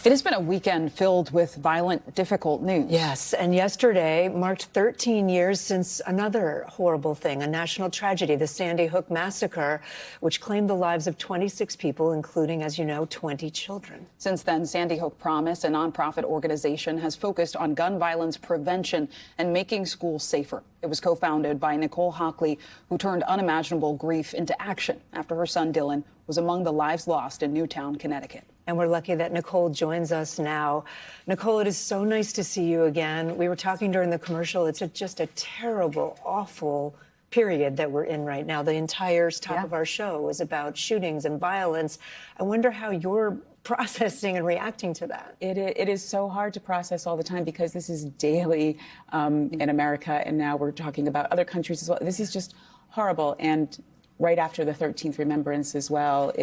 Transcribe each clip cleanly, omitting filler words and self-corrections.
It has been a weekend filled with violent, difficult news. Yes, and yesterday marked 13 years since another horrible thing, a national tragedy, the Sandy Hook massacre, which claimed the lives of 26 people, including, as you know, 20 children. Since then, Sandy Hook Promise, a nonprofit organization, has focused on gun violence prevention and making schools safer. It was co-founded by Nicole Hockley, who turned unimaginable grief into action after her son Dylan was among the lives lost in Newtown, Connecticut. And we're lucky that Nicole joins us now. Nicole, it is so nice to see you again. We were talking during the commercial. It's just a terrible, awful period that we're in right now. The entire top of our show is about shootings and violence. I wonder how you're processing and reacting to that. It is so hard to process all the time because this is daily in America, and now we're talking about other countries as well. This is just horrible. And right after the 13th remembrance as well,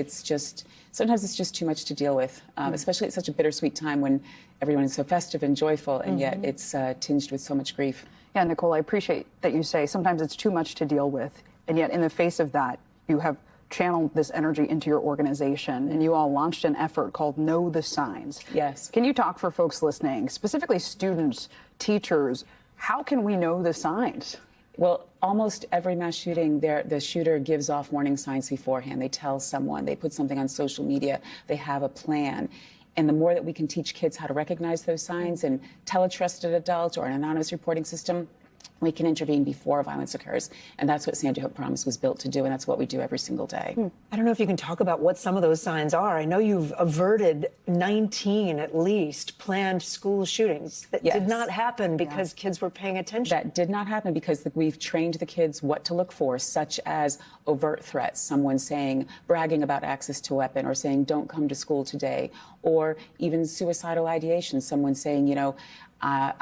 sometimes it's just too much to deal with, especially at such a bittersweet time when everyone is so festive and joyful, and yet it's tinged with so much grief. Yeah, Nicole, I appreciate that you say sometimes it's too much to deal with, and yet in the face of that, you have channeled this energy into your organization, and you all launched an effort called Know the Signs. Yes. Can you talk for folks listening, specifically students, teachers, how can we know the signs? Well, almost every mass shooting, the shooter gives off warning signs beforehand. They tell someone, they put something on social media, they have a plan. And the more that we can teach kids how to recognize those signs and tell a trusted adult or an anonymous reporting system, we can intervene before violence occurs. And that's what Sandy Hook Promise was built to do, and that's what we do every single day. I don't know if you can talk about what some of those signs are. I know you've averted 19, at least, planned school shootings that did not happen because kids were paying attention. That did not happen because we've trained the kids what to look for, such as overt threats, someone bragging about access to a weapon, or saying, don't come to school today, or even suicidal ideation, someone saying,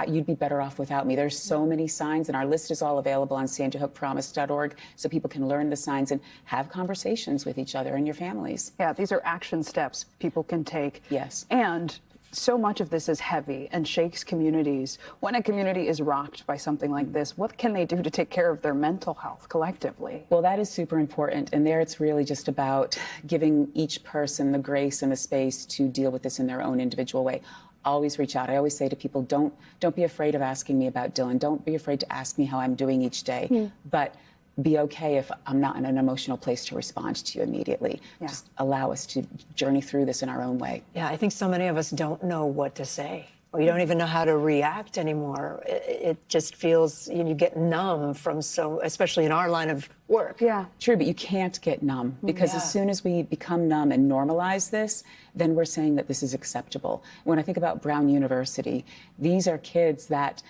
you'd be better off without me. There's so many signs, and our list is all available on sandyhookpromise.org so people can learn the signs and have conversations with each other and your families. Yeah, these are action steps people can take. Yes. And so much of this is heavy and shakes communities. When a community is rocked by something like this, what can they do to take care of their mental health collectively? Well, that is super important. And there it's really just about giving each person the grace and the space to deal with this in their own individual way. Always reach out. I always say to people, don't be afraid of asking me about Dylan. Don't be afraid to ask me how I'm doing each day. But be okay if I'm not in an emotional place to respond to you immediately. Just allow us to journey through this in our own way. Yeah, I think so many of us don't know what to say. We don't even know how to react anymore. It just feels, you get numb from especially in our line of work. Yeah, true, but you can't get numb because as soon as we become numb and normalize this, then we're saying that this is acceptable. When I think about Brown University, these are kids that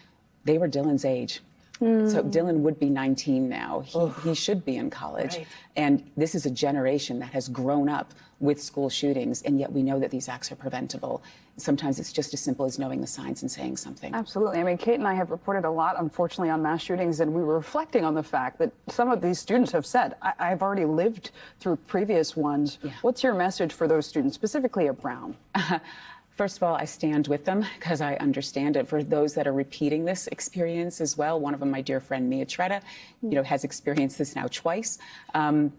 they were Dylan's age. So Dylan would be 19 now. He should be in college. Right. And this is a generation that has grown up with school shootings, and yet we know that these acts are preventable. Sometimes it's just as simple as knowing the signs and saying something. Absolutely. I mean, Kate and I have reported a lot, unfortunately, on mass shootings, and we were reflecting on the fact that some of these students have said, I've already lived through previous ones. Yeah. What's your message for those students, specifically at Brown? First of all, I stand with them because I understand it. For those that are repeating this experience as well, one of them, my dear friend Mia Tretta, has experienced this now twice.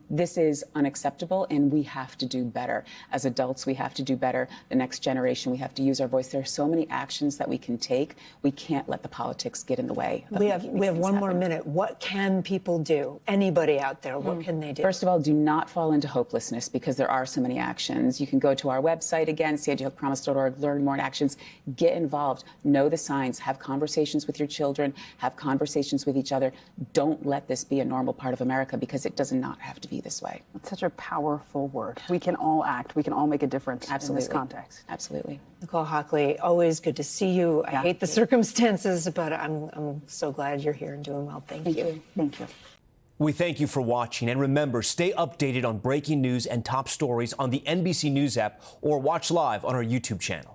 This is unacceptable, and we have to do better. As adults, we have to do better. The next generation, we have to use our voice. There are so many actions that we can take. We can't let the politics get in the way. We have one more minute. What can people do? Anybody out there, what can they do? First of all, do not fall into hopelessness because there are so many actions. You can go to our website again, sandyhookpromise.org. Learn more actions, get involved, know the signs, have conversations with your children, have conversations with each other. Don't let this be a normal part of America because it does not have to be this way. It's such a powerful word. We can all act. We can all make a difference in this context. Absolutely. Nicole Hockley, always good to see you. I hate the circumstances, but I'm so glad you're here and doing well. Thank you. Thank you. We thank you for watching, and remember, stay updated on breaking news and top stories on the NBC News app or watch live on our YouTube channel.